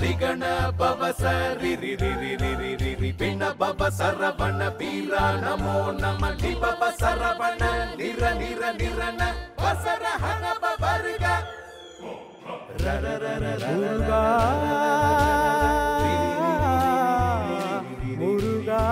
ரிகண பவச ரிரி ரிரி ரிரி ரிரி பிண பவ சரவண வீரா நமோ நம நிபவ சரவண நிர நிர நிரன வசர ஹன பவர்க முருகா முருகா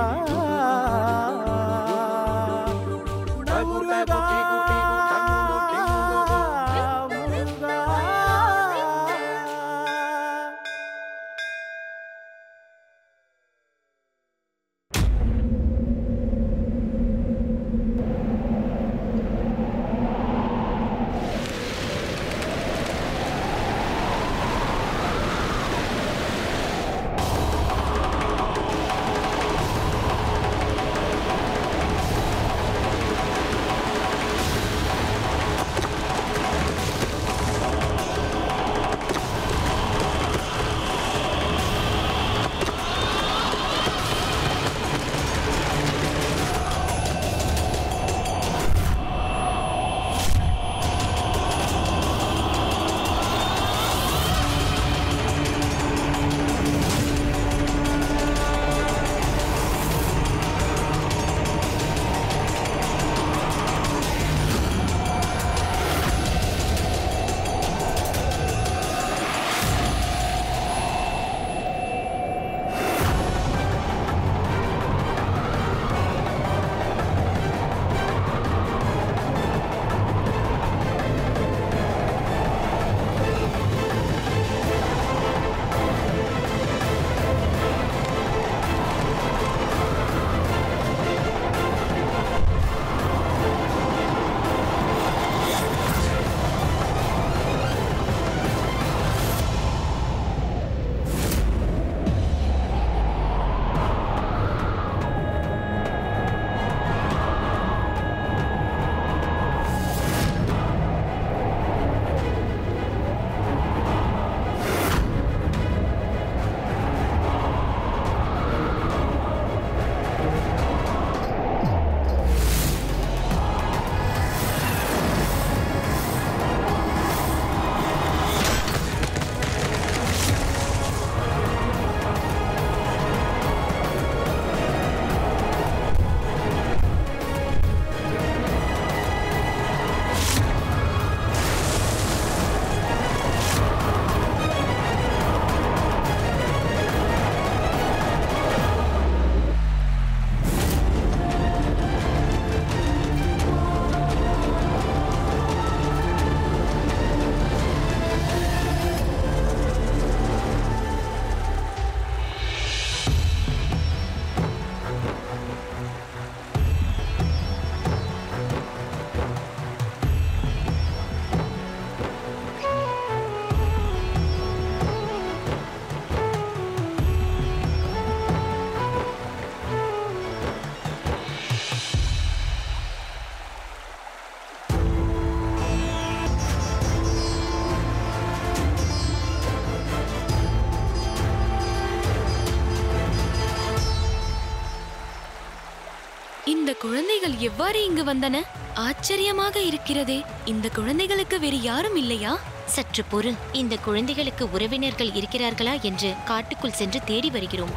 இந்த குழந்தைகள் எவ்வாறு இங்கு வந்தன? ஆச்சரியமாக இருக்கிறதே. இந்த குழந்தைகளுக்கு வேறு யாரும் இல்லையா? சற்று பொறு. இந்த குழந்தைகளுக்கு உறவினர்கள் இருக்கிறார்களா என்று காட்டுக்குள் சென்று தேடி வருகிறோம்.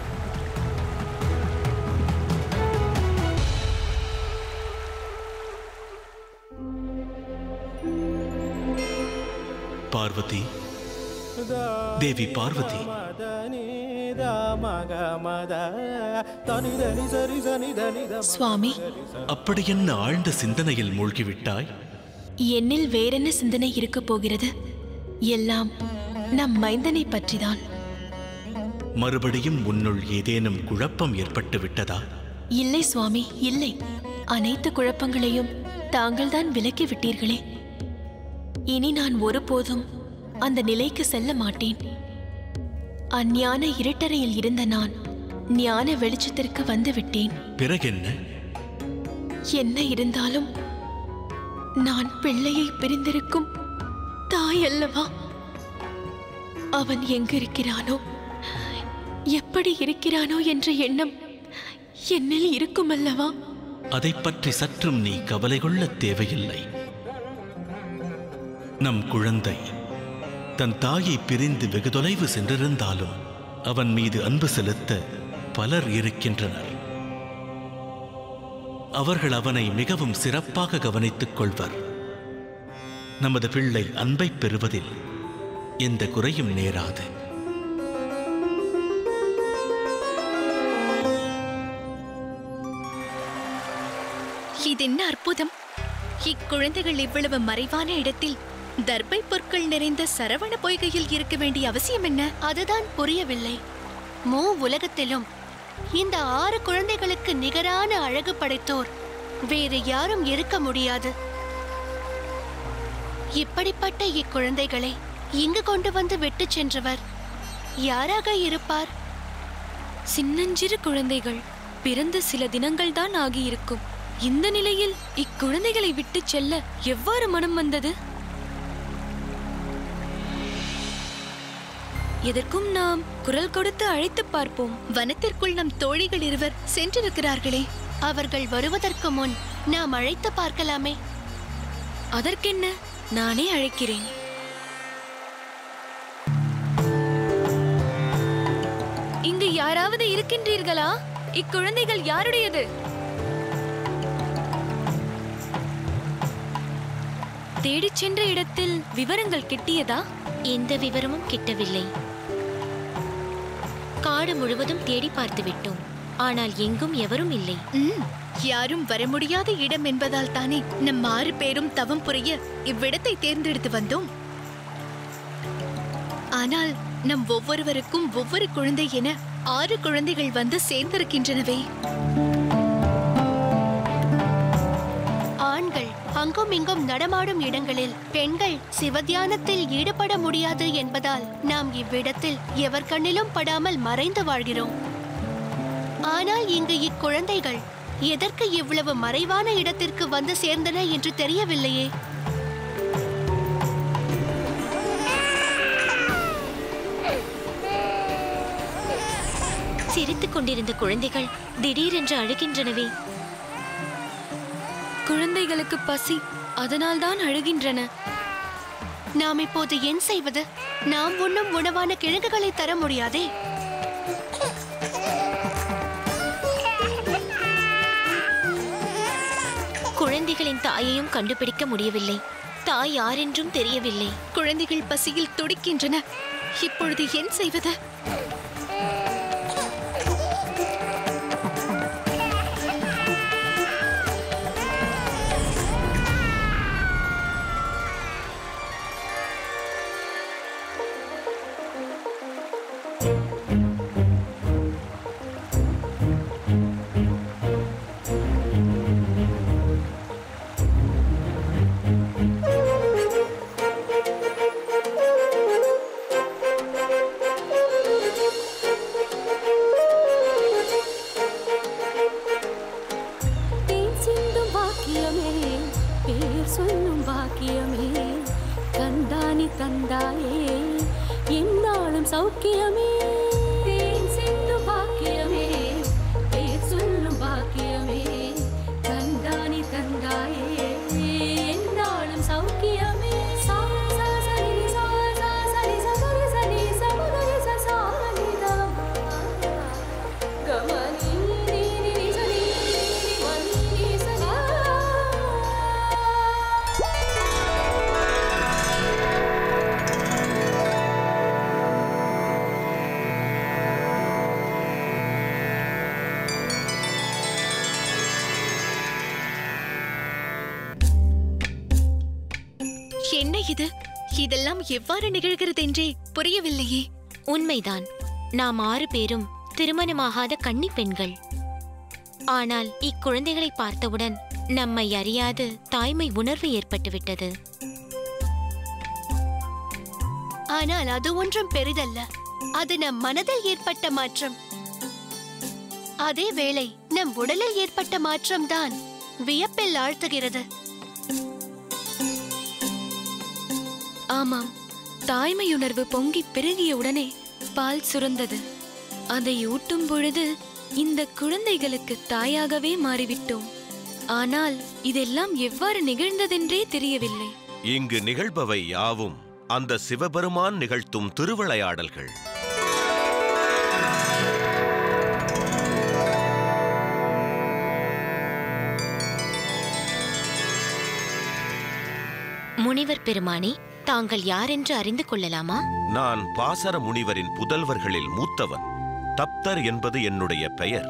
பார்வதி, தேவி பார்வதி, சுவாமி, அப்படி என்ன ஆழ்ந்த சிந்தனையில் மூழ்கிவிட்டாய்? என்னில் வேறென்ன சிந்தனை இருக்க போகிறது? எல்லாம் நம் மைந்தனை பற்றிதான். மறுபடியும் உன்னுள் ஏதேனும் குழப்பம் ஏற்பட்டு விட்டதா? இல்லை சுவாமி, இல்லை. அனைத்து குழப்பங்களையும் தாங்கள்தான் விலக்கி விட்டீர்களே. இனி நான் ஒருபோதும் அந்த நிலைக்கு செல்ல மாட்டேன். அஞ்ஞான இருட்டறையில் இருந்த நான் ஞான வெளிச்சத்திற்கு வந்து விட்டேன். பிறகென்ன? என்ன இருந்தாலும் நான் பிள்ளையை பிரிந்திருக்கும் தாய் அல்லவா? அவன் எங்கிருக்கிறானோ, எப்படி இருக்கிறானோ என்ற எண்ணம் என்னில் இருக்கும் அல்லவா? அதை பற்றி சற்றும் நீ கவலை கொள்ள தேவையில்லை. நம் குழந்தை தன் தாயை பிரிந்து வெகு தொலைவு சென்றிருந்தாலும் அவன் மீது அன்பு செலுத்த பலர் இருக்கின்றனர். அவர்கள் அவனை மிகவும் சிறப்பாக கவனித்துக் கொள்வர். நமது பிள்ளை அன்பை பெறுவதில் எந்த குறையும் நேராது. இதென்ன அற்புதம்! இக்குழந்தைகள் இவ்வளவு மறைவான இடத்தில் தர்பை பொருட்கள் நிறைந்த சரவண பொய்கையில் இருக்க வேண்டிய அவசியம் என்ன? அதுதான் புரியவில்லை. உலகத்திலும் இந்த 6 குழந்தைகளுக்கு நிகரான அழகு படைத்தோர் வேறு யாரும் இருக்க முடியாது. இப்படிப்பட்ட இக்குழந்தைகளை இங்கு கொண்டு வந்து விட்டு சென்றவர் யாராக இருப்பார்? சின்னஞ்சிறு குழந்தைகள் பிறந்த சில தினங்கள் தான் ஆகியிருக்கும். இந்த நிலையில் இக்குழந்தைகளை விட்டு செல்ல எவ்வாறு மனம் வந்தது? எதற்கும் நாம் குரல் கொடுத்து அழைத்து பார்ப்போம். வனத்திற்குள் நம் தோழிகள் இருவர் சென்றிருக்கிறார்களே, அவர்கள் வருவதற்கு முன் நாம் அழைத்து பார்க்கலாமே. அதற்கென்ன, நானே அழைக்கிறேன். இங்கு யாராவது இருக்கின்றீர்களா? இக்குழந்தைகள் யாருடையது? தேடிச் சென்ற இடத்தில் விவரங்கள் கிட்டியதா? எந்த விவரமும் கிட்டவில்லை. காடு முழுவதும் தேடி பார்த்து விட்டோம். ஆனால் எங்கும் எவரும் இல்லை. யாரும் வர முடியாத இடம் என்பதால் தானே நம் 6 பேரும் தவம் புரிய இவ்விடத்தை தேர்ந்தெடுத்து வந்தோம். ஆனால் நம் ஒவ்வொருவருக்கும் ஒவ்வொரு குழந்தை என 6 குழந்தைகள் வந்து சேர்ந்திருக்கின்றனவே. ஆண்கள் அங்கும் இங்கும் நடமாடும் இடங்களில் பெண்கள் சிவத்தியானத்தில் ஈடுபட முடியாது என்பதால் நாம் இவ்விடத்தில் எவர் கண்ணிலும் படாமல் மறைந்து வாழ்கிறோம். ஆனால் இங்கு இக்குழந்தைகள் எதற்கு இவ்வளவு மறைவான இடத்திற்கு வந்து சேர்ந்தன என்று தெரியவில்லையே. சிரித்துக் கொண்டிருந்த குழந்தைகள் திடீரென்று அழுகின்றனவே. குழந்தைகளுக்கு பசி, அதனால்தான் அழுகின்றன. நாம் இப்போது என்ன செய்வது? நாம் உண்ணும் உணவான கிழங்குகளை தர முடியாதே. குழந்தைகளின் தாயையும் கண்டுபிடிக்க முடியவில்லை. தாய் யாரென்றும் தெரியவில்லை. குழந்தைகள் பசியில் துடிக்கின்றன. இப்பொழுது என்ன செய்வது? சௌக்கியமே தேன் சிந்து பாக்கியமே பேர் சொல்லும் பாக்கியமே தந்தானி தந்தாயே என்னாலும் சௌக்கியமே சா சா சரி சா சா சரி சரி சரி சமரி சசானிதா கமனி நீ நீ சரி மணி சகா என்ன இது? இதெல்லாம் எவ்வாறு நிகழ்கிறது என்றே புரியவில்லையே. உண்மைதான், நாம் 6 பேரும் திருமணமாகாத கன்னி பெண்கள். ஆனால் இக்குழந்தைகளை பார்த்தவுடன் நம்மை அறியாது தாய்மை உணர்வு ஏற்பட்டுவிட்டது. ஆனால் அது ஒன்றும் பெரிதல்ல. அது நம் மனதில் ஏற்பட்ட மாற்றம். அதே வேளை நம் உடலில் ஏற்பட்ட மாற்றம்தான் வியப்பில் ஆழ்த்துகிறது. ஆமாம், தாய்மையுணர்வு பொங்கி பெருகிய உடனே பால் சுரந்தது. அதை ஊட்டும் பொழுது இந்த குழந்தைகளுக்கு தாயாகவே மாறிவிட்டோம். ஆனால் இதெல்லாம் எவ்வாறு நிகழ்ந்ததென்றே தெரியவில்லை. இங்கு நிகழ்பவை யாவும் அந்த சிவபெருமான் நிகழ்த்தும் திருவிளையாடல்கள். முனிவர் பெருமானே, தாங்கள் யார் என்று அறிந்து கொள்ளலாமா? நான் பாசர முனிவரின் புதல்வர்களில் மூத்தவன். தப்தர் என்பது என்னுடைய பெயர்.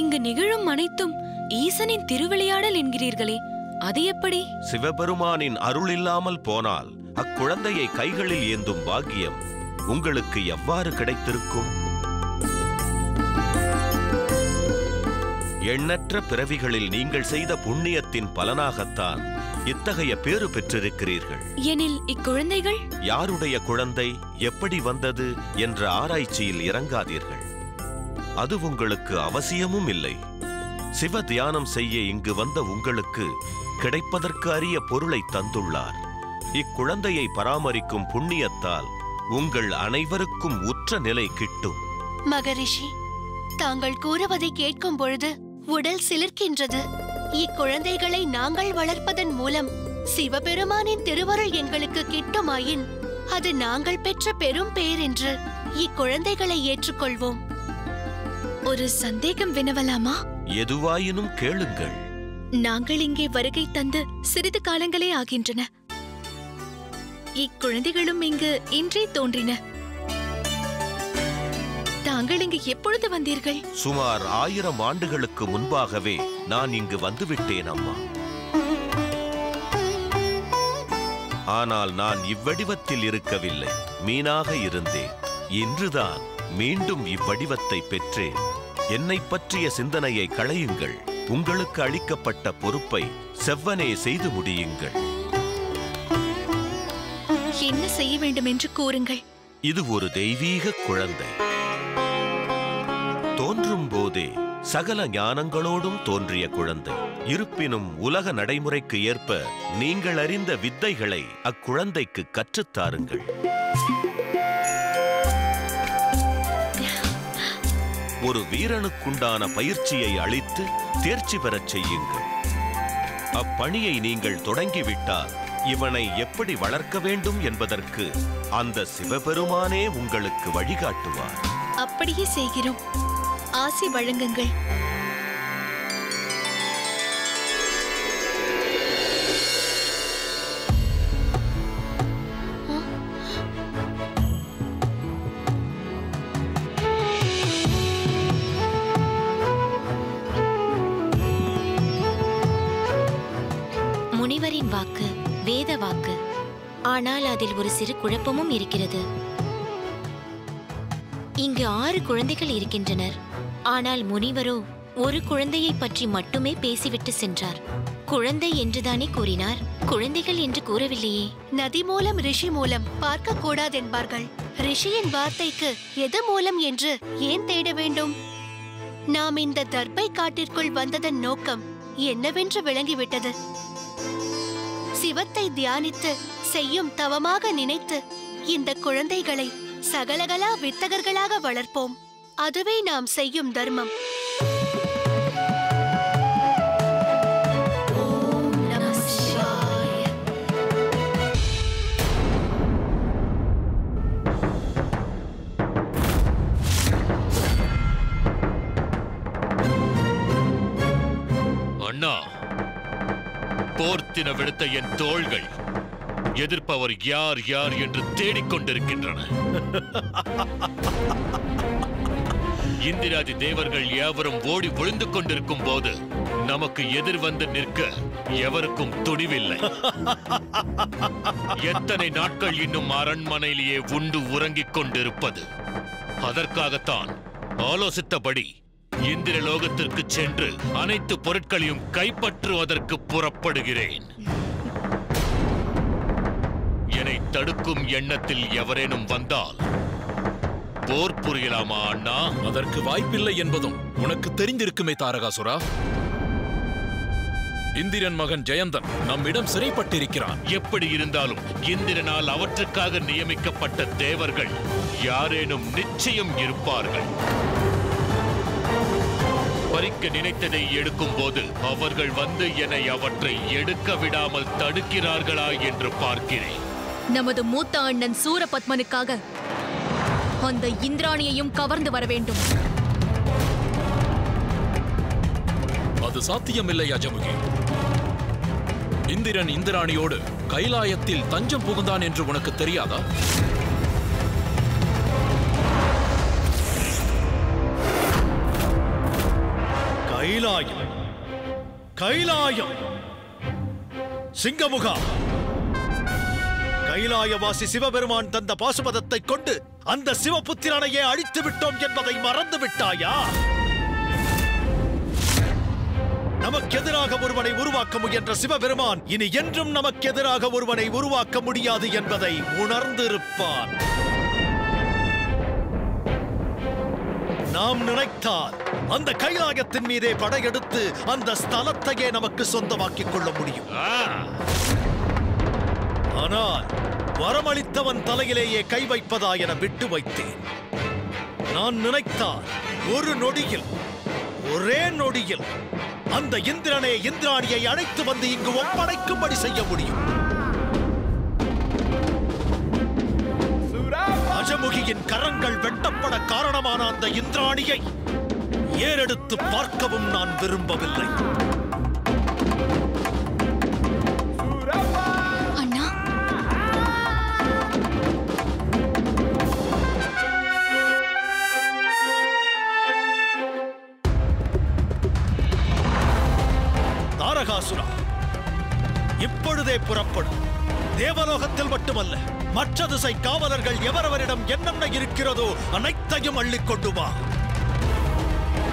இங்கு நிகழும் அனைத்தும் ஈசனின் திருவிளையாடல் என்கிறீர்களே, அது எப்படி? சிவபெருமானின் அருள் இல்லாமல் போனால் அக்குழந்தையை கைகளில் ஏந்தும் பாக்கியம் உங்களுக்கு எவ்வாறு கிடைத்திருக்கும்? எண்ணற்ற பிறவிகளில் நீங்கள் செய்த புண்ணியத்தின் பலனாகத்தான் இத்தகைய பேறு பெற்றிருக்கிறீர்கள். எனில் இக்குழந்தைகள் யாருடைய குழந்தை, எப்படி வந்தது என்ற ஆராய்ச்சியில் இறங்காதீர்கள். அது உங்களுக்கு அவசியமும் இல்லை. சிவ தியானம் செய்ய இங்கு வந்த உங்களுக்கு கிடைப்பதற்கு அரிய பொருளை தந்துள்ளார். இக்குழந்தையை பராமரிக்கும் புண்ணியத்தால் உங்கள் அனைவருக்கும் உற்ற நிலை கிட்டும். மகரிஷி, தாங்கள் கூறுவதை கேட்கும் பொழுது உடல் சிலிர்க்கின்றது. இக்குழந்தைகளை நாங்கள் வளர்ப்பதன் மூலம் சிவபெருமானின் திருவருள் எங்களுக்கு கிட்டுமாயின் அது நாங்கள் பெற்ற பெரும் பேர் என்று இக்குழந்தைகளை ஏற்றுக்கொள்வோம். ஒரு சந்தேகம் வினவலாமா? எதுவாயினும் கேளுங்கள். நாங்கள் இங்கே வருகை தந்து சிறிது காலங்களே ஆகின்றன. இக்குழந்தைகளும் இங்கு இன்றே தோன்றின. தாங்கள் இங்கு எப்பொழுது வந்தீர்கள்? சுமார் 1000 ஆண்டுகளுக்கு முன்பாகவே நான் இங்கு வந்துவிட்டேன் அம்மா. ஆனால் நான் இவ்வடிவத்தில் இருக்கவில்லை, மீனாக இருந்தேன். இன்றுதான் மீண்டும் இவ்வடிவத்தை பெற்றேன். என்னை பற்றிய சிந்தனையை களையுங்கள். உங்களுக்கு அளிக்கப்பட்ட பொறுப்பை செவ்வனே செய்து முடியுங்கள். என்ன செய்ய வேண்டும் என்று கூறுங்கள். இது ஒரு தெய்வீக குழந்தை. தோன்றும் போதே சகல ஞானங்களோடும் தோன்றிய குழந்தை. இருப்பினும் உலக நடைமுறைக்கு ஏற்ப நீங்கள் அறிந்த வித்தைகளை அக்குழந்தைக்கு கற்றுத்தாருங்கள். ஒரு வீரனுக்குண்டான பயிற்சியை அளித்து தேர்ச்சி பெறச் செய்யுங்கள். அப்பணியை நீங்கள் தொடங்கிவிட்டால் இவனை எப்படி வளர்க்க வேண்டும் என்பதற்கு அந்த சிவபெருமானே உங்களுக்கு வழிகாட்டுவார். அப்படியே செய்கிறோம். ஆசி வழங்குங்கள். முனிவரின் வாக்கு வேத வாக்கு. ஆனால் அதில் ஒரு சிறு குழப்பமும் இருக்கிறது. இங்கு 6 குழந்தைகள் இருக்கின்றனர். ஆனால் முனிவரோ ஒரு குழந்தையை பற்றி மட்டுமே பேசிவிட்டு சென்றார். குழந்தை என்றுதானே கூறினார், குழந்தைகள் என்று கூறவில்லையே. நதி மூலம் ரிஷி மூலம் பார்க்க கூடாதென்பார்கள். ரிஷியின் வார்த்தைக்கு எது மூலம் என்று ஏன் தேட வேண்டும்? நாம் இந்த தர்பை காட்டிற்குள் வந்ததன் நோக்கம் என்னவென்று விளங்கிவிட்டது. சிவத்தை தியானித்து செய்யும் தவமாக நினைத்து இந்த குழந்தைகளை சகலகலா வித்தகர்களாக வளர்ப்போம். அதுவே நாம் செய்யும் தர்மம். ஓம் நமः சிவாய. அண்ணா, போர்த்தின விடுத்த என் தோள்கள் எதிர்ப்பவர் யார் யார் என்று தேடிக்கொண்டிருக்கின்றன. இந்திராதி தேவர்கள் எவரும் ஓடி ஒளிந்து கொண்டிருக்கும் போது நமக்கு எதிர் வந்து நிற்க எவருக்கும் துணிவில்லை. எத்தனை நாட்கள் இன்னும் அரண்மனையிலேயே உண்டு உறங்கிக் கொண்டிருப்பது? அதற்காகத்தான் ஆலோசித்தபடி இந்திரலோகத்திற்கு சென்று அனைத்து பொருட்களையும் கைப்பற்றுவதற்கு புறப்படுகிறேன். என்னை தடுக்கும் எண்ணத்தில் எவரேனும் வந்தால் போர் புரியலாமா அண்ணா? அதற்கு வாய்ப்பில்லை என்பதும் உனக்கு தெரிந்திருக்குமே தாரகாசுரா. இந்திரன் மகன் ஜெயந்தன் நம்மிடம் சிறைப்பட்டிருக்கிறான். எப்படி இருந்தாலும் இந்திரனால் அவற்றுக்காக நியமிக்கப்பட்ட தேவர்கள் யாரேனும் நிச்சயம் இருப்பார்கள். பறிக்க நினைத்ததை எடுக்கும் போது அவர்கள் வந்து என்னை அவற்றை எடுக்க விடாமல் தடுக்கிறார்களா என்று பார்க்கிறேன். நமது மூத்த அண்ணன் சூரபத்மனுக்காக அந்த இந்திராணியையும் கவர்ந்து வர வேண்டும். அது சாத்தியமில்லை அஜமுகி. இந்திரன் இந்திராணியோடு கைலாயத்தில் தஞ்சம் புகுந்தான் என்று உனக்கு தெரியாதா? கைலாயம், கைலாயம், சிங்கமுகா, கைலாயவாசி சிவபெருமான் தந்த பாசுபதத்தை கொண்டு அந்த சிவபுத்திரனையே அழித்து விட்டோம் என்பதை மறந்து விட்டாயா? நமக்கு எதிராக ஒருவனை உருவாக்க முயன்ற சிவபெருமான் இனி என்றும் நமக்கு எதிராக ஒருவனை உருவாக்க முடியாது என்பதை உணர்ந்திருப்பான். நாம் நினைத்தால் அந்த கைலாயத்தின் மீதே படையெடுத்து அந்த ஸ்தலத்தையே நமக்கு சொந்தமாக்கிக் கொள்ள முடியும். ஆனால் வரமளித்தவன் தலையிலேயே கை வைப்பதா என விட்டு வைத்தேன். நான் நினைத்தால் ஒரு நொடியில், ஒரே நொடியில் அந்த இந்திரனே இந்திராணியை அழைத்து வந்து இங்கு ஒப்படைக்கும்படி செய்ய முடியும். அஜமுகியின் கரங்கள் வெட்டப்பட காரணமான அந்த இந்திராணியை ஏறெடுத்து பார்க்கவும் நான் விரும்பவில்லை. அண்ணா, தாரகாசுரா, இப்பொழுதே புறப்படும். தேவலோகத்தில் மட்டுமல்ல, மற்ற திசை காவலர்கள் எவரவரிடம் என்னென்ன இருக்கிறதோ அனைத்தையும் அள்ளிக் கொண்டு வா.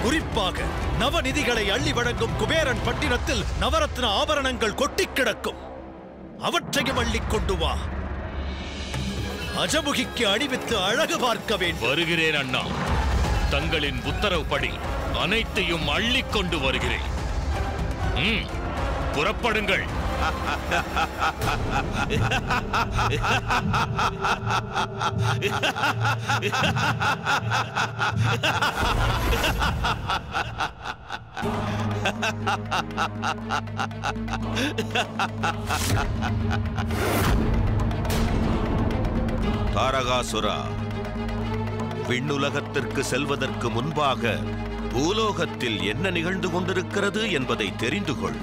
குறிப்பாக நவநிதிகளை அள்ளி வழங்கும் குபேரன் பட்டினத்தில் நவரத்ன ஆபரணங்கள் கொட்டி கிடக்கும். அவற்றையும் அள்ளிக் கொண்டு வா. அஜமுகிக்கு அணிவித்து அழகு பார்க்க வேண்டும். வருகிறேன் அண்ணா. தங்களின் உத்தரவுப்படி அனைத்தையும் அள்ளிக் கொண்டு வருகிறேன். புறப்படுங்கள். தாரகாசுரா, விண்ணுலகத்திற்கு செல்வதற்கு முன்பாக பூலோகத்தில் என்ன நிகழ்ந்து கொண்டிருக்கிறது என்பதை தெரிந்து கொள்.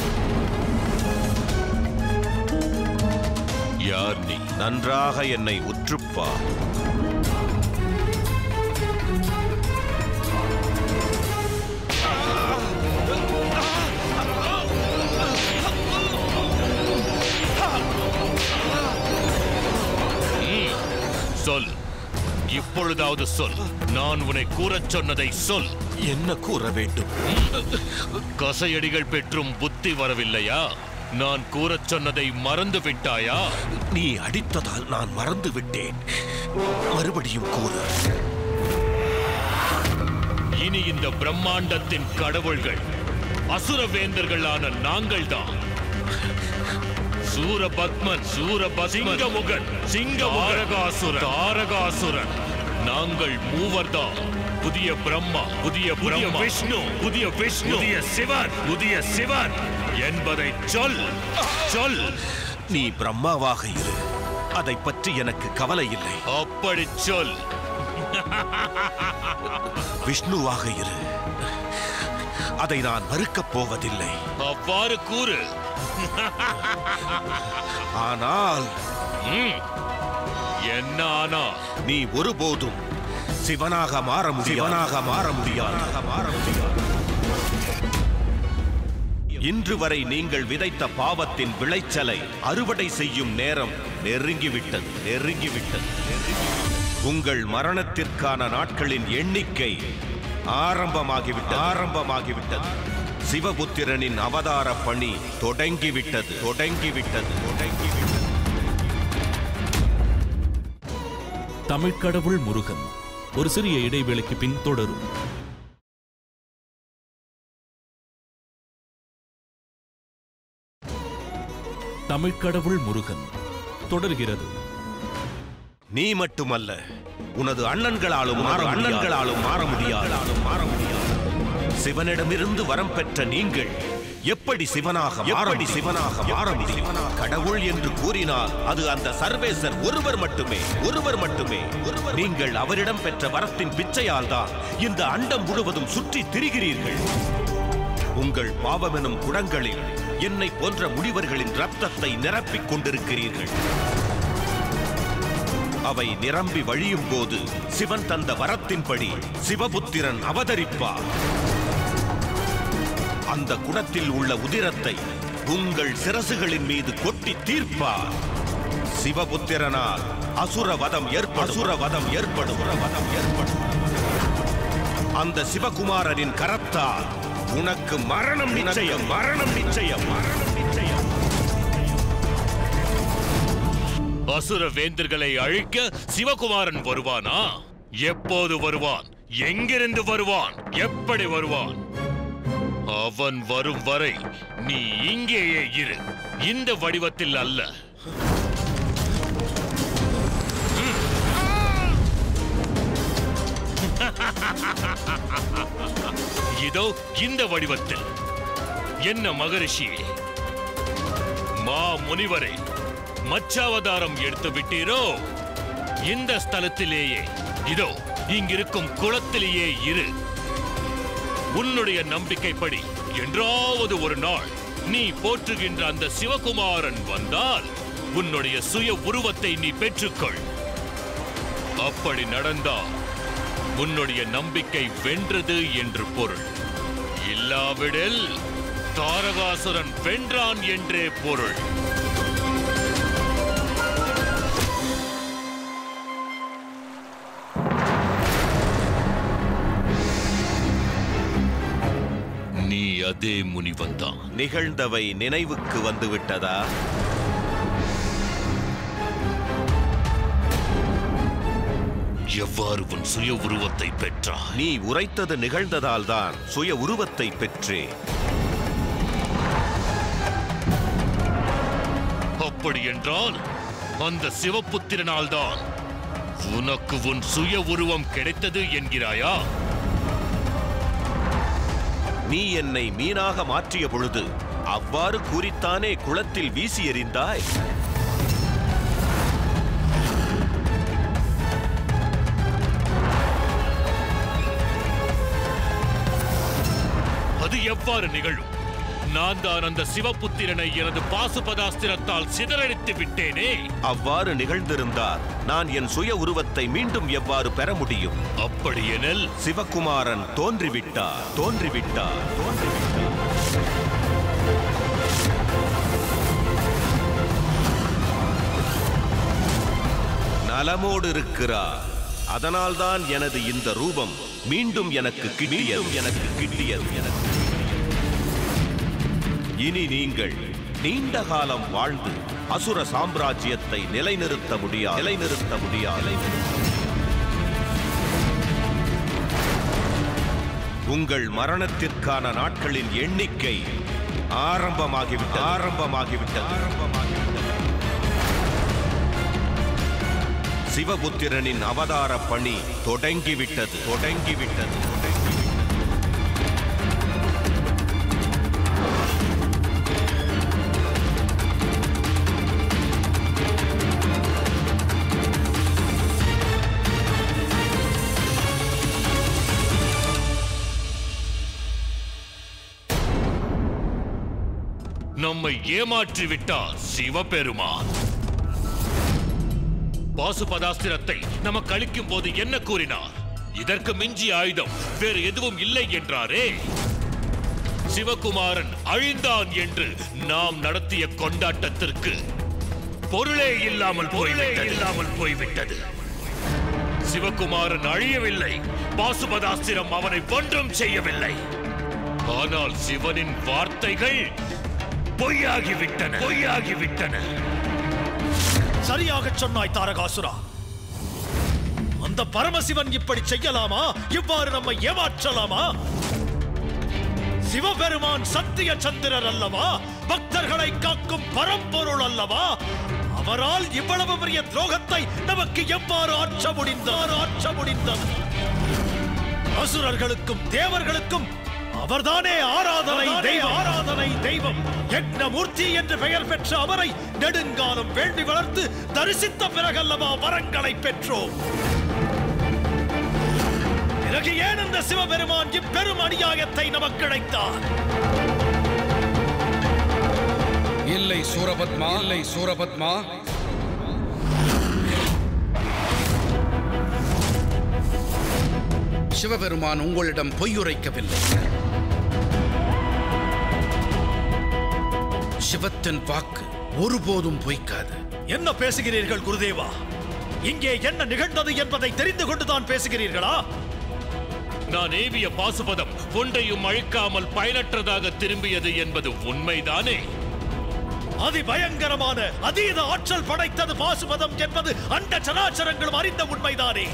யார் நீ? நன்றாக என்னை உற்றுப்பார். சொல், இப்பொழுதாவது சொல். நான் உன்னை கூறச் சொன்னதை சொல். என்ன கூற வேண்டும்? கசையடிகள் பெற்றும் புத்தி வரவில்லையா? நான் கூறச் சொன்னதை மறந்து விட்டாயா? நீ அடித்ததால் நான் மறந்து விட்டேன். மறுபடியும் கூறு. இனி இந்த பிரம்மாண்டத்தின் கடவுள்கள் அசுரவேந்தர்களான நாங்கள்தான். சூரபத்மன், சிங்கமுகன், தாரகாசுரன், நாங்கள் மூவர்தான். புதிய பிரம்மா, புதிய விஷ்ணு, புதிய சிவன் என்பதை சொல். சொல். நீ பிரம்மாவாக இரு, அதை பற்றி எனக்கு கவலை இல்லை. அப்படி சொல். விஷ்ணுவாக இரு, அதை நான் மறுக்கப் போவதில்லை. அவ்வாறு கூறு. ஆனால் என்ன ஆனா? நீ ஒருபோதும் சிவனாக மாற முடியாது. இன்று வரை நீங்கள் விதைத்த பாவத்தின் விளைச்சலை அறுவடை செய்யும் நேரம் நெருங்கிவிட்டது. உங்கள் மரணத்திற்கான நாட்களின் எண்ணிக்கை ஆரம்பமாகிவிட்டது. சிவபுத்திரனின் அவதார பணி தொடங்கிவிட்டது. தமிழ்க்கடவுள் முருகன் ஒரு சிறிய இடைவேளைக்கு பின் தொடரும். தமிழ்க்கடவுள் முருகன் தொடர்கிறது. நீ மட்டுமல்ல, உனது அண்ணன்களாலும் மாற முடியாது. சிவனிடமிருந்து வரம் பெற்ற நீங்கள் எப்படி சிவனாக மாற முடியும்? கடவுள் என்று கூறினால் அது அந்த சர்வேசர் ஒருவர் மட்டுமே. நீங்கள் அவரிடம் பெற்ற வரத்தின் பிச்சையால் தான் இந்த அண்டம் முழுவதும் சுற்றி திரிகிறீர்கள். உங்கள் பாவமெனும் குடங்களில் என்னை போன்ற முனிவர்களின் ரத்தத்தை நிரப்பிக் கொண்டிருக்கிறீர்கள். அவை நிரம்பி வழியும் போது சிவன் தந்த வரத்தின்படி சிவபுத்திரன் அவதரிப்பார். அந்த குடத்தில் உள்ள உதிரத்தை உங்கள் சிரசுகளின் மீது கொட்டி தீர்ப்பார். சிவபுத்திரனால் அசுரவதம் ஏற்படும். அந்த சிவகுமாரனின் கரத்தால் உனக்கு மரணம் நிச்சயம். அசுர வேந்தர்களை அழிக்க சிவகுமாரன் வருவானா? எப்போது வருவான்? எங்கிருந்து வருவான்? எப்படி வருவான்? அவன் வரும் வரை நீ இங்கேயே இரு, இந்த வடிவத்தில் அல்ல. இதோ இந்த வடிவத்தில். என்ன மகரிஷியே, மா முனிவரே, மச்சாவதாரம் எடுத்து விட்டீரோ? இந்த ஸ்தலத்திலேயே, இதோ இங்கிருக்கும் குளத்திலேயே இரு. உன்னுடைய நம்பிக்கைப்படி என்றாவது ஒரு நாள் நீ போற்றுகின்ற அந்த சிவகுமாரன் வந்தால் உன்னுடைய சுய உருவத்தை நீ பெற்றுக்கொள். அப்படி நடந்தால் உன்னுடைய நம்பிக்கை வென்றது என்று பொருள். இல்லாவிடில் தாரகாசுரன் வென்றான் என்றே பொருள். நீ அதே முனிவன்தான். நிகழ்ந்தவை நினைவுக்கு வந்துவிட்டதா? எவ்வாறு உன் சுய உருவத்தை பெற்றாய்? நீ உரைத்தது நிகழ்ந்ததால் தான் சுய உருவத்தை பெற்றே. அப்படி என்றால் அந்த சிவபுத்திரனால் தான் உனக்கு உன் சுய உருவம் கிடைத்தது என்கிறாயா? நீ என்னை மீனாக மாற்றிய பொழுது அவ்வாறு கூறித்தானே குளத்தில் வீசி எறிந்தாய். அது எவ்வாறு நிகழும்? நான் தான் அந்த சிவபுத்திரனை எனது பாசுபதாஸ்திரத்தால் சிதறடித்து விட்டேனே. அவ்வாறு நிகழ்ந்திருந்தால் நான் என் சுய உருவத்தை மீண்டும் எவ்வாறு பெற முடியும்? அப்படியெனில் சிவகுமாரன் தோன்றிவிட்டார். நலமோடு இருக்கிறார். அதனால்தான் எனது இந்த ரூபம் மீண்டும் எனக்கு கிட்டியது. இனி நீங்கள் நீண்ட காலம் வாழ்ந்து அசுர சாம்ராஜ்யத்தை நிலைநிறுத்த முடியாது. உங்கள் மரணத்திற்கான நாட்களின் எண்ணிக்கை ஆரம்பமாகிவிட்டது. சிவபுத்திரனின் அவதார பணி தொடங்கிவிட்டது. நம்மை ஏமாற்றி விட்டார் சிவபெருமான். பாசுபதாஸ்திரத்தை நமக்கு அளிக்கும் போது என்ன கூறினார்? இதற்கு மிஞ்சிய ஆயுதம் வேறு எதுவும் இல்லை என்றாரே. சிவகுமாரன் அழிந்தான் என்று நாம் நடத்திய கொண்டாட்டத்திற்கு பொருளே இல்லாமல் போய்விட்டது. சிவகுமாரன் அழியவில்லை, பாசுபதாஸ்திரம் அவனை ஒன்றும் செய்யவில்லை. ஆனால் சிவனின் வார்த்தைகள் பொய்யாகிவிட்டன. சரியாக சொன்னாய் தாரகாசுரா. அந்த பரமசிவன் இப்படி செய்யலாமா? இவ்வாறு நம்மை ஏமாற்றலாமா? சிவபெருமான் சத்திய சந்திரர் அல்லவா? பக்தர்களை காக்கும் பரம்பொருள் அல்லவா? அவரால் இவ்வளவு பெரிய துரோகத்தை நமக்கு எவ்வாறு ஆற்ற முடிந்தது? அசுரர்களுக்கும் தேவர்களுக்கும் அவர்தானே ஆராதனை தெய்வம் யக்ஞமூர்த்தி என்று பெயர் பெற்ற அவரை நெடுங்காலம் வேள்வி வளர்த்து தரிசித்த பிறகல்லவா வரங்களை பெற்றோம். பிறகு ஏன் இந்த சிவபெருமான் இப்பெரும் அநியாயத்தை நமக்கு இழைத்தார்? இல்லை சூரபத்மா, சிவபெருமான் உங்களிடம் பொய்யுரைக்கவில்லை. சிவத்தின் வாக்கு ஒருபோதும் பொய்க்காது. என்ன பேசுகிறீர்கள் குருதேவா? இங்கே என்ன நிகழ்ந்தது என்பதை தெரிந்து கொண்டுதான் பேசுகிறீர்களா? நான் ஏவிய பாசுபதம் ஒன்றையும் அழிக்காமல் பயனற்றதாக திரும்பியது என்பது உண்மைதானே? அதிபயங்கரமான அதீத ஆற்றல் படைத்தது பாசுபதம் என்பது அண்ட சராச்சரங்களும் அறிந்த உண்மைதானே?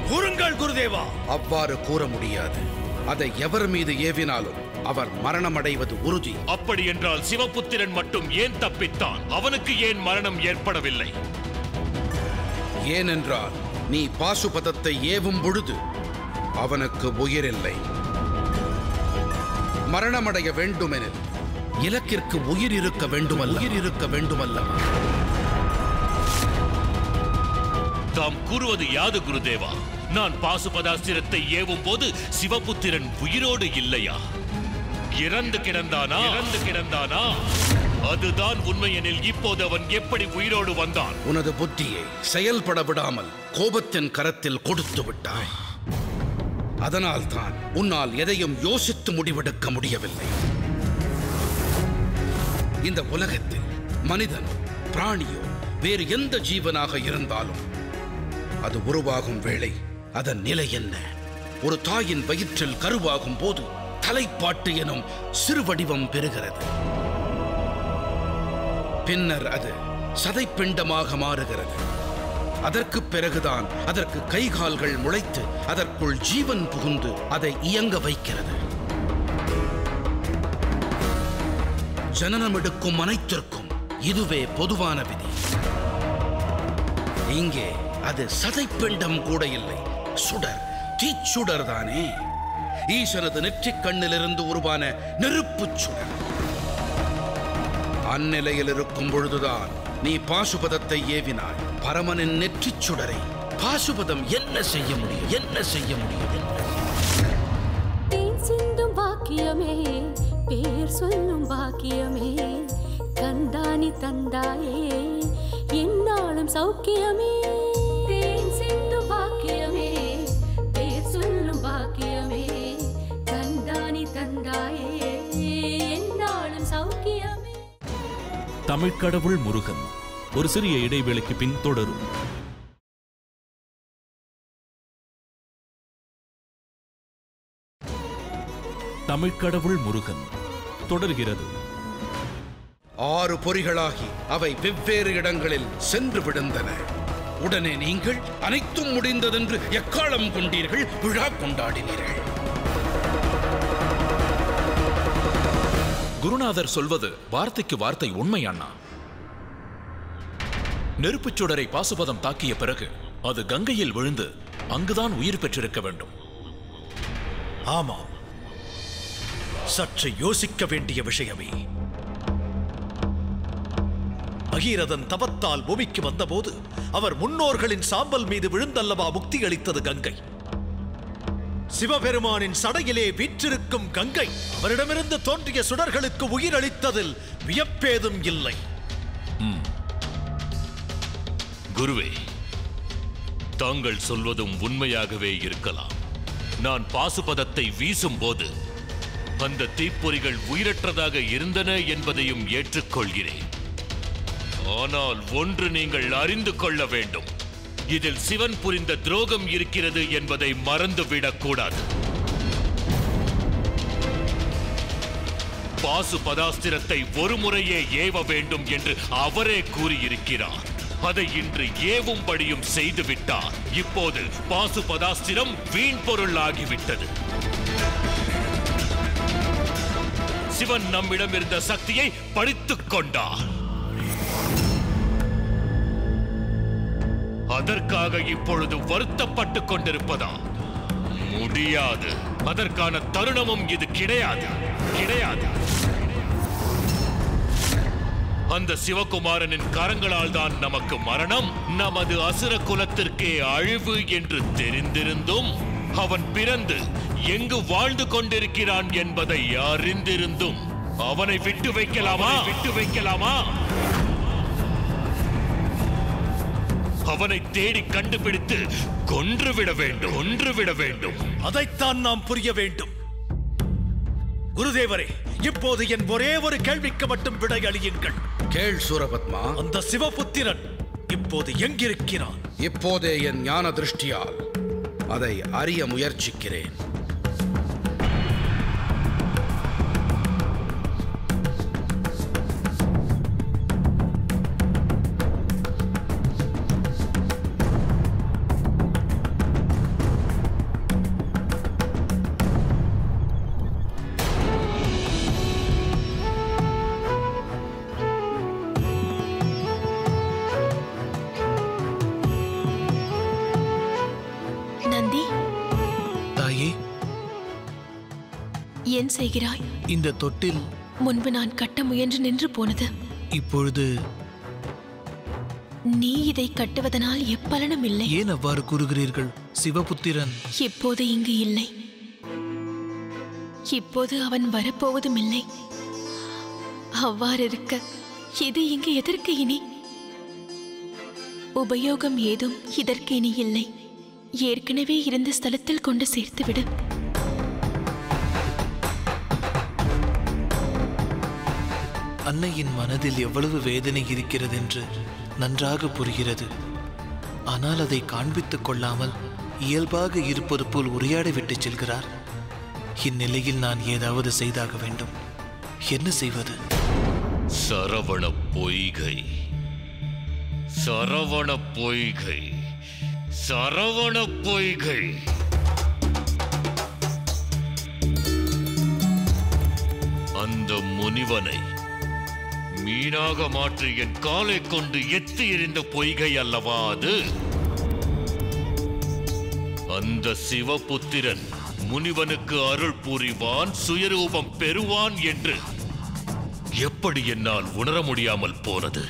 கூறுங்கள் குருதேவா. அவ்வாறு கூற முடியாது. அதை எவர் மீது ஏவினாலும் அவர் மரணமடைவது உறுதி. அப்படி என்றால் சிவபுத்திரன் மட்டும் ஏன் தப்பித்தான்? அவனுக்கு ஏன் மரணம் ஏற்படவில்லை? ஏனென்றால் நீ பாசுபதத்தை ஏவும் பொழுது அவனுக்கு உயிரில்லை. மரணமடைய வேண்டுமெனில் இலக்கிற்கு உயிர் இருக்க வேண்டுமல்லவா? தாம் கூறுவது யாது குருதேவா? நான் பாசுபதாஸ்திரத்தை ஏவும் போது சிவபுத்திரன் உயிரோடு இல்லையா? இறந்து கிடந்தானா? அதுதான் உண்மையெனில் இப்போது அவன் எப்படி உயிரோடு வந்தான்? உனது புத்தியை செயல்பட விடாமல் கோபத்தின் கரத்தில் கொடுத்து விட்டாய். அதனால்தான் உன்னால் எதையும் யோசித்து முடிவெடுக்க முடியவில்லை. இந்த உலகத்தில் மனிதன், பிராணியோ வேறு எந்த ஜீவனாக இருந்தாலும் அது உருவாகும் வேளை அதன் நிலை என்ன? ஒரு தாயின் வயிற்றில் கருவாகும் போது தலைப்பாட்டு எனும் சிறு வடிவம் பெறுகிறது. பின்னர் அது சதைப்பிண்டமாக மாறுகிறது. அதற்கு பிறகுதான் அதற்கு கைகால்கள் முளைத்து அதற்குள் ஜீவன் புகுந்து அதை இயங்க வைக்கிறது. ஜனனம் எடுக்கும் அனைத்திற்கும் இதுவே பொதுவான விதி. இங்கே அது சதைப்பிண்டம் கூட இல்லை, சுடர், தீச்சுடர் தானே. ஈசனது நெற்றிக் கண்ணிலிருந்து உருவான நெருப்புச் சுடர். அந்நிலையில் இருக்கும் பொழுதுதான் நீ பாசுபதத்தை ஏவினாய். பரமனின் நெற்றிச் சுடரை பாசுபதம் என்ன செய்ய முடியும்? தேன் சிந்தும் பாக்கியமே, பேர் சொல்லும் பாக்கியமே, கந்தானி தந்தாயே என்னாலும் சௌக்கியமே. தேன் சிந்தும் பாக்கியமே, பேர் சொல்லும் பாக்கியமே, கந்தானி தந்தாயே என்னாலும் சௌக்கியமே. தமிழ்க்கடவுள் முருகன் ஒரு சிறிய இடைவேளைக்கு பின் தொடரும். தமிழ்க்கடவுள் முருகன் தொடர்கிறது. 6 பொறிகளாகி அவை வெவ்வேறு இடங்களில் சென்று விழுந்தன. உடனே நீங்கள் அனைத்தும் முடிந்ததென்று எக்காலம் கொண்டீர்கள், விழா கொண்டாடினீர்கள். குருநாதர் சொல்வது வார்த்தைக்கு வார்த்தை உண்மை அண்ணா. நெருப்புச் சுடரை பாசுபதம் தாக்கிய பிறகு அது கங்கையில் விழுந்து அங்குதான் உயிர் பெற்றிருக்க வேண்டும். ஆமாம், சற்று யோசிக்க வேண்டிய விஷயமே. பகீரதன் தவத்தால் பூமிக்கு வந்தபோது அவர் முன்னோர்களின் சாம்பல் மீது விழுந்தல்லவா முக்தி அளித்தது கங்கை. சிவபெருமானின் சடையிலே வீற்றிருக்கும் கங்கை அவரிடமிருந்து தோன்றிய சுடர்களுக்கு உயிர் அளித்ததில் வியப்பேதும் இல்லை. குருவே, தாங்கள் சொல்வதும் உண்மையாகவே இருக்கலாம். நான் பாசுபதத்தை வீசும் போது அந்த தீப்பொறிகள் உயிரற்றதாக இருந்தன என்பதையும் ஏற்றுக்கொள்கிறேன். ஆனால் ஒன்று நீங்கள் அறிந்து கொள்ள வேண்டும். இதில் சிவன் புரிந்த துரோகம் இருக்கிறது என்பதை மறந்துவிடக் கூடாது. பாசுபதாஸ்திரத்தை ஒரு முறையே ஏவ வேண்டும் என்று அவரே கூறியிருக்கிறார். அதை இன்று ஏவும்படியும் செய்துவிட்டார். இப்போது பாசுபதாஸ்திரம் வீண் பொருள் ஆகிவிட்டது. சிவன் நம்மிடம் இருந்த சக்தியை பறித்துக் கொண்டார். அதற்காக இப்பொழுது வருத்தப்பட்டுக் கொண்டிருப்பதா? முடியாது. அதற்கான தருணமும் இது கிடையாது. அந்த சிவகுமாரனின் கரங்களால் தான் நமக்கு மரணம், நமது அசுர குலத்திற்கே அழிவு என்று தெரிந்திருந்தும், அவன் பிறந்து எங்கு வாழ்ந்து கொண்டிருக்கிறான் என்பதை அறிந்திருந்தும் அவனை விட்டு வைக்கலாமா? அவனை தேடி கண்டுபிடித்து கொன்றுவிட வேண்டும். அதைத்தான் நாம் புரிய வேண்டும். குருதேவரே, இப்போது என் ஒரே ஒரு கேள்விக்கு மட்டும் விடை அளியுங்கள். கேள் சூரபத்மா. அந்த சிவபுத்திரன் இப்போது எங்கிருக்கிறான்? இப்போதே என் ஞான திருஷ்டியால் அதை அறிய முயற்சிக்கிறேன். ஏன் செய்கிறாய்? இந்த தொட்டில் முன்பு நான் கட்ட முயன்று நின்று போனது. இப்பொழுது நீ இதை கட்டுவதனால் எப்பலனும் இல்லை. ஏன் அவ்வாறு கூறுகிறீர்கள்? சிவபுத்திரன் இப்போது இங்கு இல்லை. இப்போது அவன் வரப்போவதும் இல்லை. அவ்வாறு இருக்க இது இங்கு எதற்கு இனி? உபயோகம் ஏதும் இதற்கு இனி இல்லை. ஏற்கனவே இருந்த ஸ்தலத்தில் கொண்டு சேர்த்துவிடு. அன்னையின் மனதில் எவ்வளவு வேதனை இருக்கிறது என்று நன்றாக புரிகிறது. ஆனால் அதை காண்பித்துக் கொள்ளாமல் இயல்பாக இருப்பது போல் உரையாடி விட்டு செல்கிறார். இந்நிலையில் நான் ஏதாவது செய்தாக வேண்டும். என்ன செய்வது? சரவண பொய்கை. அந்த முனிவனை மீனாக மாற்றி என் காலை கொண்டு எத்தி எறிந்த பொய்கை அல்லவா அது? அந்த சிவபுத்திரன் முனிவனுக்கு அருள் புரிவான், சுயரூபம் பெறுவான் என்று எப்படி என்னால் உணர முடியாமல் போனது?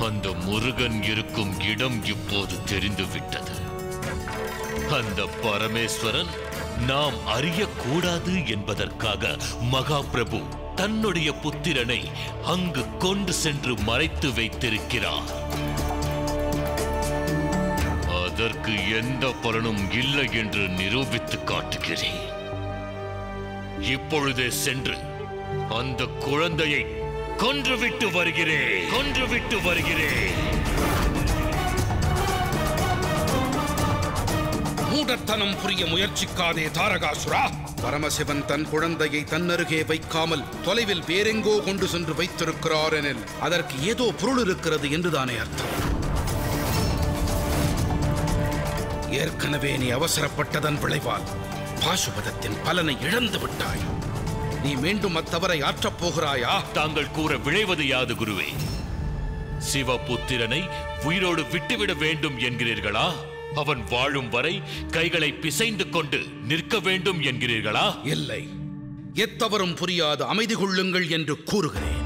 அந்த முருகன் இருக்கும் இடம் இப்போது தெரிந்துவிட்டது. அந்த பரமேஸ்வரன் நாம் அறியக்கூடாது என்பதற்காக மகாபிரபு தன்னுடைய புத்திரனை அங்கு கொண்டு சென்று மறைத்து வைத்திருக்கிறார். அதற்கு எந்த பலனும் இல்லை என்று நிரூபித்து காட்டுகிறேன். இப்பொழுதே சென்று அந்த குழந்தையை கொன்றுவிட்டு வருகிறேன். மூடத்தனம் புரிய முயற்சிக்காதே தாரகாசுரா. பரமசிவன் தன் குழந்தையை தன்னருகே வைக்காமல் தொலைவில் வேறெங்கோ கொண்டு சென்று வைத்திருக்கிறார் எனில் அதற்கு ஏதோ பொருள் இருக்கிறது என்றுதானே அர்த்தம். ஏற்கனவே நீ அவசரப்பட்டதன் விளைவால் பாசுபதத்தின் பலனை இழந்து விட்டாய். நீ மீண்டும் அத்தவறை ஆற்றப் போகிறாயா? தாங்கள் கூற விளைவது யாது குருவே? சிவபுத்திரனை உயிரோடு விட்டுவிட வேண்டும் என்கிறீர்களா? அவன் வாழும் வரை கைகளை பிசைந்து கொண்டு நிற்க வேண்டும் என்கிறீர்களா? இல்லை, எத்தவரும் புரியாது அமைதி கொள்ளுங்கள் என்று கூறுகிறேன்.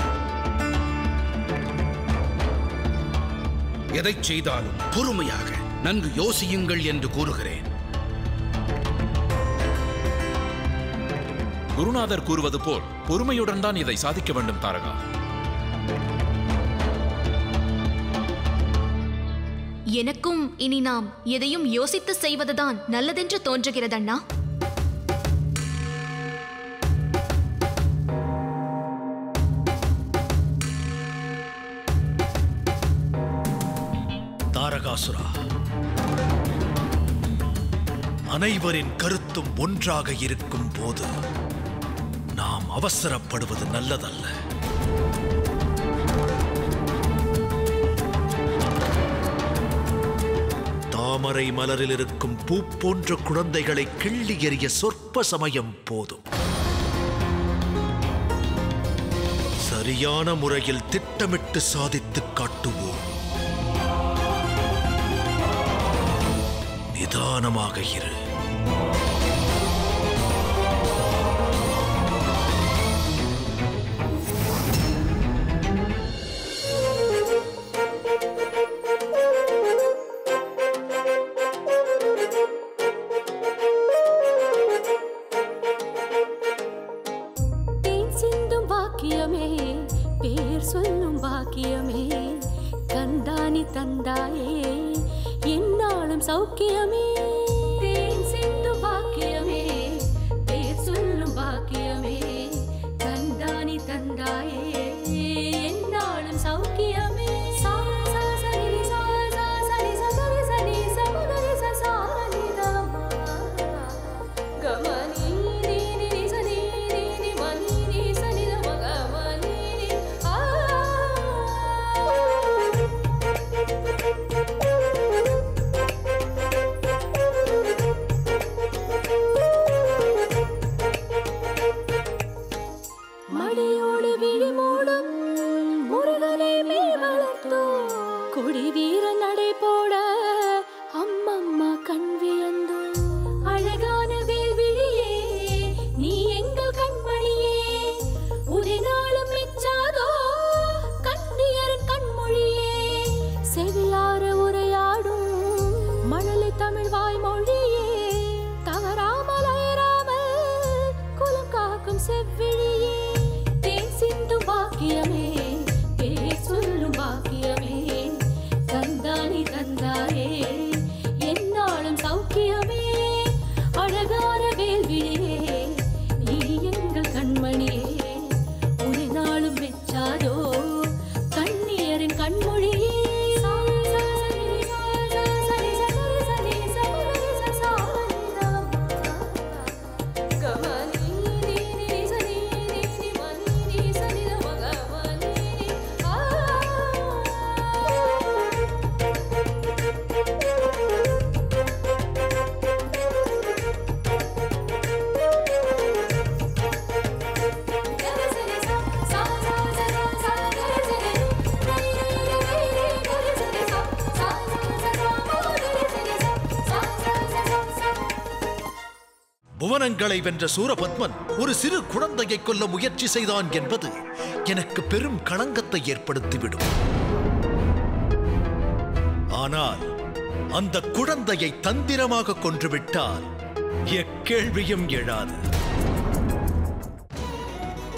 எதை செய்தாலும் பொறுமையாக நன்கு யோசியுங்கள் என்று கூறுகிறேன். குருநாதர் கூறுவது போல் பொறுமையுடன் தான் இதை சாதிக்க வேண்டும் தாரகா. எனக்கும் இனி நாம் எதையும் யோசித்து செய்வதுதான் நல்லதென்று தோன்றுகிறதண்ணா. தாரகாசுரா, அனைவரின் கருத்தும் ஒன்றாக இருக்கும் போது நாம் அவசரப்படுவது நல்லதல்ல. தாமரை மலரில் இருக்கும் பூ போன்ற குழந்தைகளை கிள்ளி எறிய சொற்ப சமயம் போதும். சரியான முறையில் திட்டமிட்டு சாதித்து காட்டுவோம். நிதானமாக இரு. பேர் சொல்லும் பாக்கியமே கந்தானி தந்தாயே என்னாலும் சௌக்கியமே. தேன் சிந்தும் பாக்கியமே பேர் சொல்லும் பாக்கியமே கந்தானி தந்தாயே என்னாலும் சௌக்கியமே. மடியோடு விழி மூடும் முருகனை மேல் வளர்த்தோ கொடி வீர நடை போட அம்மம்மா கண் வியந்தோ. அழகான வேல்விழியே நீ எங்கள் கண்மணியே உதை நாளும் மிச்சாதோ கண்ணியரின் கண்மொழியே. செவியார உரையாடும் மழலை தமிழ் வாய்மொழியே தவறாமல் அயராமல் குலம் காக்கும் செவ்விழியே. தேன் சிந்தும் பாக்கியமே பேர் சொல்லும் பாக்கியமே தந்தானி தந்தாயே என்னாலும் சௌக்கியமே. அழகான வேல்விழியே நீ எங்கள் கண்மணியே உதை நாளும் வெச்சாதோ கண்ணியரின் கண்மொழியே. புவனங்களை வென்ற சூரபத்மன் ஒரு சிறு குழந்தையை கொல்ல முயற்சி செய்தான் என்பது எனக்கு பெரும் களங்கத்தை ஏற்படுத்திவிடும். ஆனால் அந்த குழந்தையை தந்திரமாக கொன்றுவிட்டால் எக்கேள்வியும் எழாது.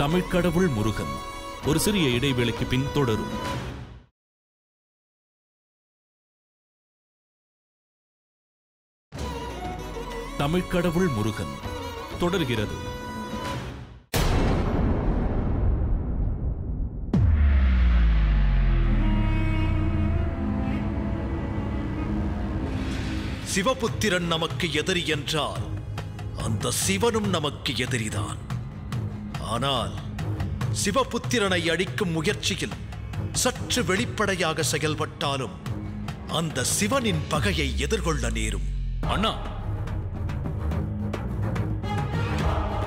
தமிழ்க்கடவுள் முருகன் ஒரு சிறிய இடைவேளைக்கு பின் தொடரும். தமிழ்க்கடவுள் முருகன் தொடர்கிறது. சிவபுத்திரன் நமக்கு எதிரி என்றால் அந்த சிவனும் நமக்கு எதிரிதான். ஆனால் சிவபுத்திரனை அழிக்கும் முயற்சியில் சற்று வெளிப்படையாக செயல்பட்டாலும் அந்த சிவனின் பகையை எதிர்கொள்ள நேரும். அண்ணா,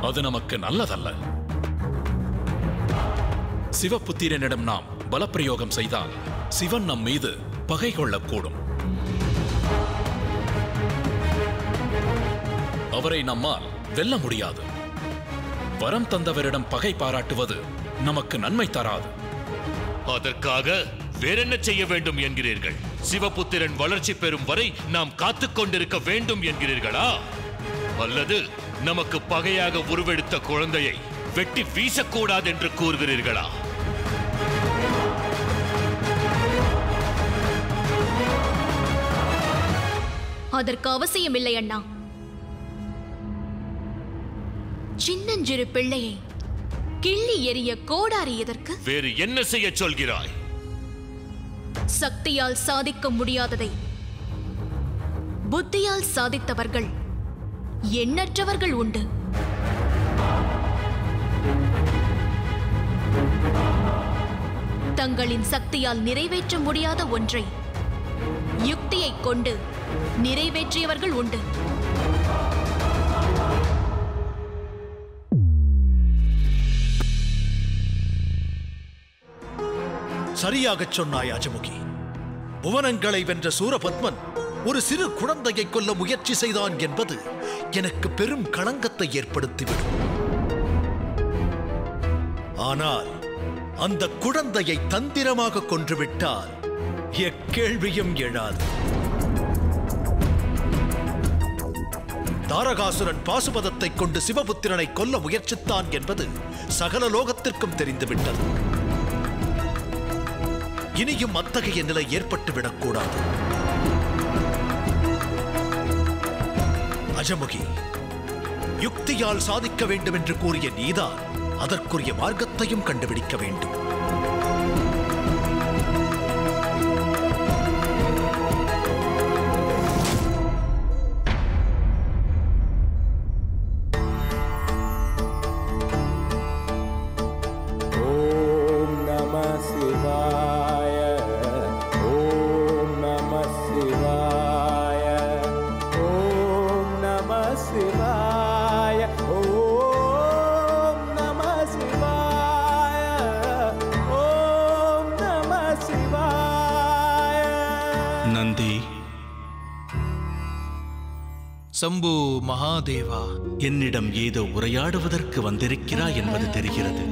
அது நமக்கு நல்லதல்ல. சிவபுத்திரனிடம் நாம் பலப்பிரயோகம் செய்தால் சிவன் நம் மீது பகை கொள்ளக்கூடும். அவரை நம்மால் வெல்ல முடியாது. வரம் தந்தவரிடம் பகை பாராட்டுவது நமக்கு நன்மை தராது. அதற்காக வேறென்ன செய்ய வேண்டும் என்கிறீர்கள்? சிவபுத்திரன் வளர்ச்சி பெறும் வரை நாம் காத்துக் கொண்டிருக்க வேண்டும் என்கிறீர்களா? அல்லது நமக்கு பகையாக உருவெடுத்த குழந்தையை வெட்டி வீசக்கூடாது என்று கூறுகிறீர்களா? அதற்கு அவசியமில்லை அண்ணா. சின்னஞ்சிறு பிள்ளையை கிள்ளி எறிய கோடாரி எதற்கு? வேறு என்ன செய்ய சொல்கிறாய்? சக்தியால் சாதிக்க முடியாததை புத்தியால் சாதித்தவர்கள் எண்ணற்றவர்கள் உண்டு. தங்களின் சக்தியால் நிறைவேற்ற முடியாத ஒன்றை யுக்தியை கொண்டு நிறைவேற்றியவர்கள் உண்டு. சரியாகச் சொன்னாய் அஜமுகி. புவனங்களை வென்ற சூரபத்மன் ஒரு சிறு குழந்தையை கொல்ல முயற்சி செய்தான் என்பது எனக்கு பெரும் களங்கத்தை ஏற்படுத்திவிடும். ஆனால் அந்த குழந்தையை தந்திரமாக கொன்றுவிட்டால் எக்கேள்வியும் எழாது. தாரகாசுரன் பாசுபதத்தை கொண்டு சிவபுத்திரனை கொல்ல முயற்சித்தான் என்பது சகல லோகத்திற்கும் தெரிந்துவிட்டது. இனியும் அத்தகைய நிலை ஏற்பட்டுவிடக்கூடாது. அஜமுகி, யுக்தியால் சாதிக்க வேண்டும் என்று கூறிய நீதான் அதற்குரிய மார்க்கத்தையும் கண்டுபிடிக்க வேண்டும். சம்பு மகாதேவா, என்னிடம் ஏதோ உரையாடுவதற்கு வந்திருக்கிறாய் என்பது தெரிகிறது.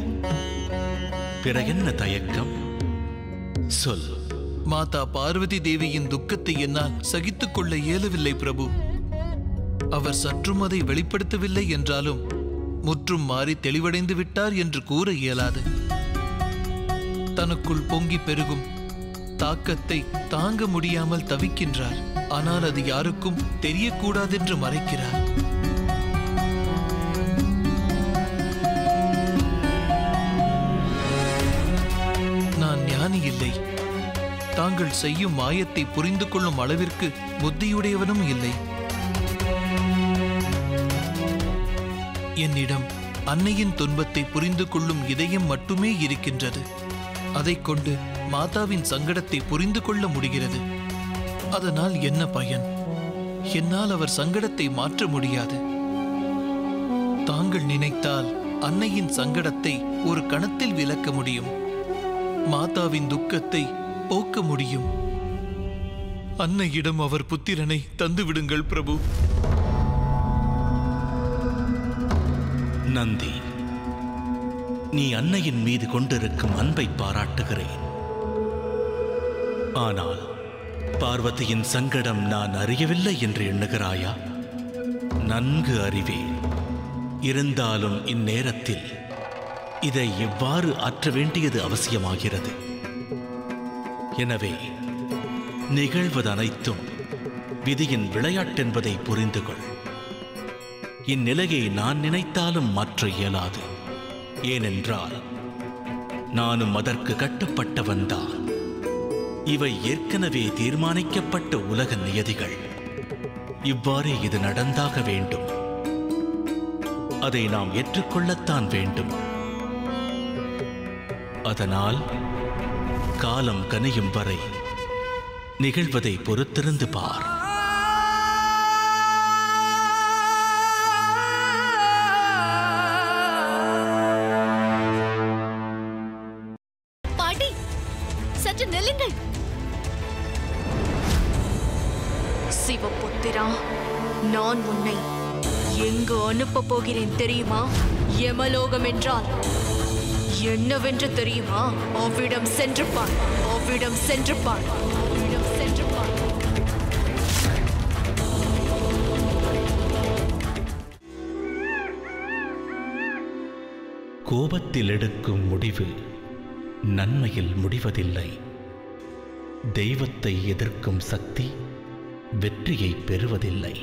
பிற என்ன தயக்கம்? சொல். மாதா பார்வதி தேவியின் துக்கத்தை என்னால் சகித்துக் கொள்ள இயலவில்லை பிரபு. அவர் சற்றும் அதை வெளிப்படுத்தவில்லை என்றாலும் முற்றும் மாறி தெளிவடைந்து விட்டார் என்று கூற இயலாது. தனக்குள் பொங்கி பெருகும் தாக்கத்தை தாங்க முடியாமல் தவிக்கின்றார். ஆனால் அது யாருக்கும் தெரியக்கூடாதென்று மறைக்கிறார். நான் ஞானி இல்லை. தாங்கள் செய்யும் மாயத்தை புரிந்து கொள்ளும் அளவிற்கு புத்தியுடையவனும் இல்லை. என்னிடம் அன்னையின் துன்பத்தை புரிந்து கொள்ளும் இதயம் மட்டுமே இருக்கின்றது. அதைக் கொண்டு மாதாவின் சங்கடத்தை புரிந்து கொள்ள முடிகிறது. அதனால் என்ன பயன்? என்னால் அவர் சங்கடத்தை மாற்ற முடியாது. தாங்கள் நினைத்தால் அன்னையின் சங்கடத்தை ஒரு கணத்தில் விலக்க முடியும். மாதாவின் துக்கத்தை போக்க முடியும். அன்னையிடம் அவர் புத்திரனை தந்துவிடுங்கள் பிரபு. நந்தி, நீ அன்னையின் மீது கொண்டிருக்கும் அன்பை பாராட்டுகிறேன். ஆனால் பார்வதியின் சங்கடம் நான் அறியவில்லை என்று எண்ணுகிறாயா? நன்கு அறிவேன். இருந்தாலும் இந்நேரத்தில் இதை எவ்வாறு ஆற்ற வேண்டியது அவசியமாகிறது. எனவே நிகழ்வது அனைத்தும் விதியின் விளையாட்டென்பதை புரிந்து கொள். இந்நிலையை நான் நினைத்தாலும் மாற்ற இயலாது. ஏனென்றால் நானும் அதற்கு கட்டுப்பட்டவன்தான். இவை ஏற்கனவே தீர்மானிக்கப்பட்ட உலக நியதிகள். இவ்வாறே இது நடந்தாக வேண்டும். அதை நாம் ஏற்றுக்கொள்ளத்தான் வேண்டும். அதனால் காலம் கனியும் வரை நிகழ்வதை பொறுத்திருந்து பார். பாட்டி, சற்று நில்லுங்கள். சிவபுத்திரா, நான் உன்னை எங்கு அனுப்ப போகிறேன் தெரியுமா? யமலோகம் என்றால் என்னவென்று தெரியுமா? அவ்விடம் சென்று பார், அவ்விடம் சென்று பார், அவ்விடம் சென்று பார். கோபத்தில் எடுக்கும் முடிவு நன்மையில் முடிவதில்லை. தெய்வத்தை எதிர்க்கும் சக்தி வெற்றியை பெறுவதில்லை.